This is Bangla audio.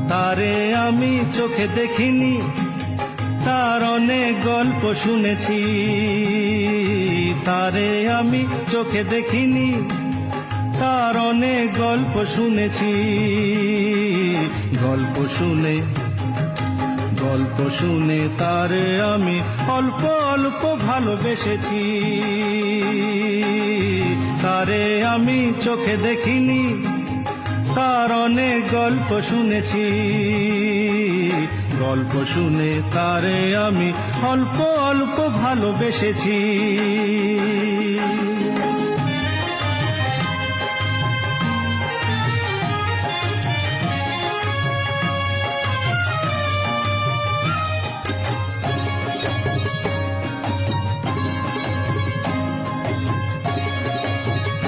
তারে আমি চোখে দেখিনি, তার অনেক গল্প শুনেছি। তারে আমি চোখে দেখিনি, তার অনেক গল্প শুনেছি। গল্প শুনে তারে আমি অল্প অল্প ভালোবেসেছি। তারে আমি চোখে দেখিনি, তার অনেক গল্প শুনেছি। গল্প শুনে তারে আমি অল্প অল্প ভালোবেসেছি।